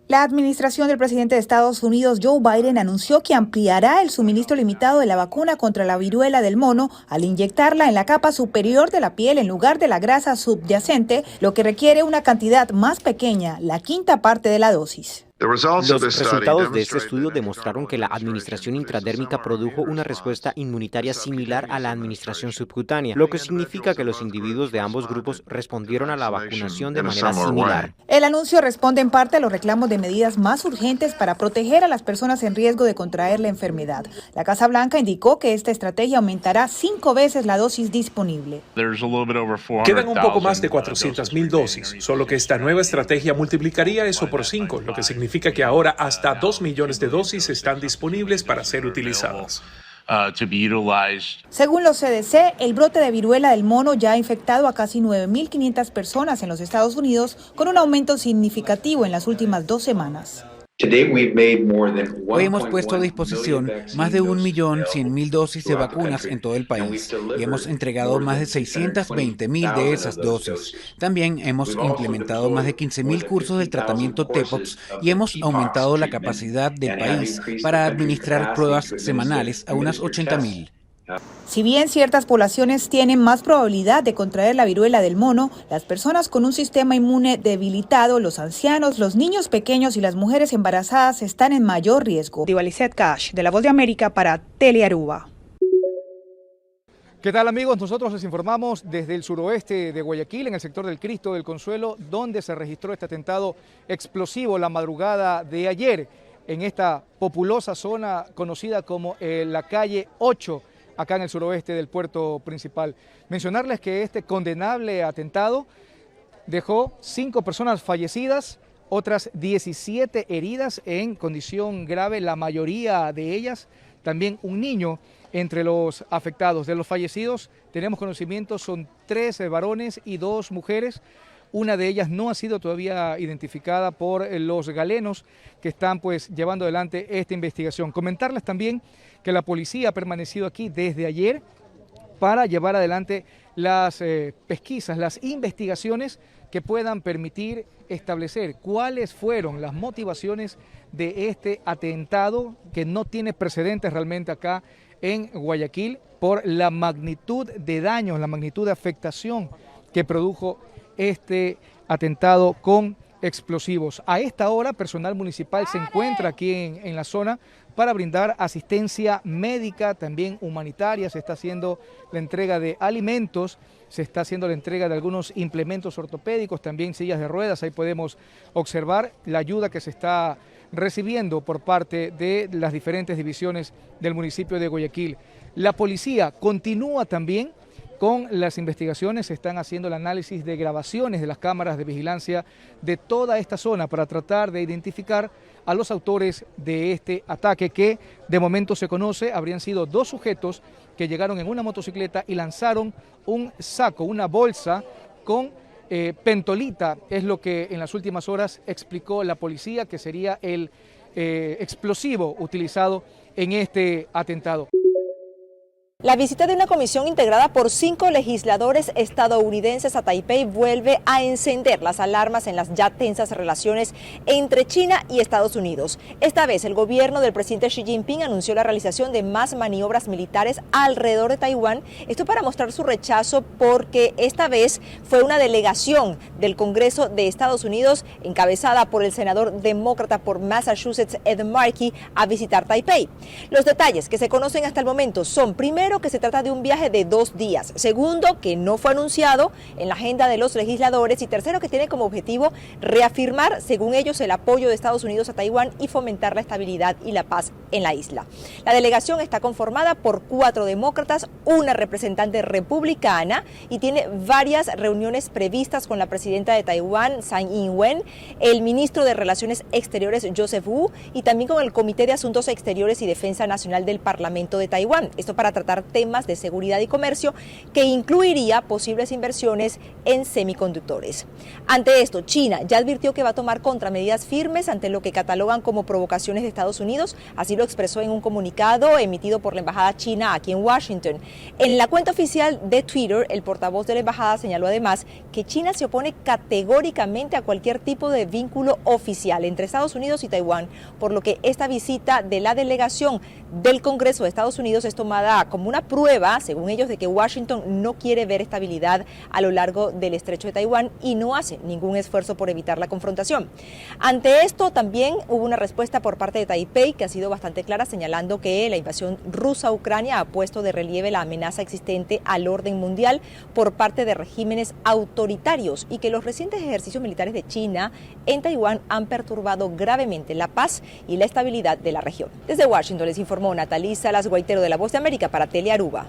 La administración del presidente de Estados Unidos, Joe Biden, anunció que ampliará el suministro limitado de la vacuna contra la viruela del mono al inyectarla en la capa superior de la piel en lugar de la grasa subyacente, lo que requiere una cantidad más pequeña, la quinta parte de la dosis. Los resultados de este estudio demostraron que la administración intradérmica produjo una respuesta inmunitaria similar a la administración subcutánea, lo que significa que los individuos de ambos grupos respondieron a la vacunación de manera similar. El anuncio responde en parte a los reclamos de medidas más urgentes para proteger a las personas en riesgo de contraer la enfermedad. La Casa Blanca indicó que esta estrategia aumentará 5 veces la dosis disponible. Quedan un poco más de 400,000 dosis, solo que esta nueva estrategia multiplicaría eso por 5, lo que significa que ahora hasta 2 millones de dosis están disponibles para ser utilizadas. Según los CDC, el brote de viruela del mono ya ha infectado a casi 9.500 personas en los Estados Unidos, con un aumento significativo en las últimas 2 semanas. Hoy hemos puesto a disposición más de 1.100.000 dosis de vacunas en todo el país y hemos entregado más de 620.000 de esas dosis. También hemos implementado más de 15.000 cursos del tratamiento TPOXX y hemos aumentado la capacidad del país para administrar pruebas semanales a unas 80.000. Si bien ciertas poblaciones tienen más probabilidad de contraer la viruela del mono, las personas con un sistema inmune debilitado, los ancianos, los niños pequeños y las mujeres embarazadas están en mayor riesgo. Divalicet Cash, de La Voz de América para Telearuba. ¿Qué tal, amigos? Nosotros les informamos desde el suroeste de Guayaquil, en el sector del Cristo del Consuelo, donde se registró este atentado explosivo la madrugada de ayer en esta populosa zona conocida como la calle 8, acá en el suroeste del puerto principal. Mencionarles que este condenable atentado dejó 5 personas fallecidas, otras 17 heridas en condición grave, la mayoría de ellas también un niño entre los afectados. De los fallecidos tenemos conocimiento, son 3 varones y 2 mujeres. Una de ellas no ha sido todavía identificada por los galenos que están llevando adelante esta investigación. Comentarles también que la policía ha permanecido aquí desde ayer para llevar adelante las pesquisas, las investigaciones que puedan permitir establecer cuáles fueron las motivaciones de este atentado que no tiene precedentes realmente acá en Guayaquil por la magnitud de daños, la magnitud de afectación que produjo este atentado con explosivos. A esta hora, personal municipal se encuentra aquí en la zona para brindar asistencia médica, también humanitaria. Se está haciendo la entrega de alimentos, se está haciendo la entrega de algunos implementos ortopédicos, también sillas de ruedas. Ahí podemos observar la ayuda que se está recibiendo por parte de las diferentes divisiones del municipio de Guayaquil. La policía continúa también con las investigaciones, se están haciendo el análisis de grabaciones de las cámaras de vigilancia de toda esta zona para tratar de identificar a los autores de este ataque que de momento se conoce, habrían sido 2 sujetos que llegaron en una motocicleta y lanzaron un saco, una bolsa con pentolita, es lo que en las últimas horas explicó la policía que sería el explosivo utilizado en este atentado. La visita de una comisión integrada por 5 legisladores estadounidenses a Taipei vuelve a encender las alarmas en las ya tensas relaciones entre China y Estados Unidos. Esta vez el gobierno del presidente Xi Jinping anunció la realización de más maniobras militares alrededor de Taiwán, esto para mostrar su rechazo porque esta vez fue una delegación del Congreso de Estados Unidos encabezada por el senador demócrata por Massachusetts Ed Markey a visitar Taipei. Los detalles que se conocen hasta el momento son: primero, que se trata de un viaje de 2 días. Segundo, que no fue anunciado en la agenda de los legisladores. Y tercero, que tiene como objetivo reafirmar, según ellos, el apoyo de Estados Unidos a Taiwán y fomentar la estabilidad y la paz en la isla. La delegación está conformada por 4 demócratas, una representante republicana y tiene varias reuniones previstas con la presidenta de Taiwán, Tsai Ing-wen, el ministro de Relaciones Exteriores, Joseph Wu, y también con el Comité de Asuntos Exteriores y Defensa Nacional del Parlamento de Taiwán. Esto para tratar abordar temas de seguridad y comercio que incluiría posibles inversiones en semiconductores. Ante esto, China ya advirtió que va a tomar contramedidas firmes ante lo que catalogan como provocaciones de Estados Unidos, así lo expresó en un comunicado emitido por la Embajada China aquí en Washington. En la cuenta oficial de Twitter, el portavoz de la embajada señaló además que China se opone categóricamente a cualquier tipo de vínculo oficial entre Estados Unidos y Taiwán, por lo que esta visita de la delegación del Congreso de Estados Unidos es tomada como una prueba, según ellos, de que Washington no quiere ver estabilidad a lo largo del estrecho de Taiwán y no hace ningún esfuerzo por evitar la confrontación. Ante esto también hubo una respuesta por parte de Taipei que ha sido bastante clara, señalando que la invasión rusa a Ucrania ha puesto de relieve la amenaza existente al orden mundial por parte de regímenes autoritarios y que los recientes ejercicios militares de China en Taiwán han perturbado gravemente la paz y la estabilidad de la región. Desde Washington les informó Natalí Salas Guaitero de La Voz de América para Telearuba.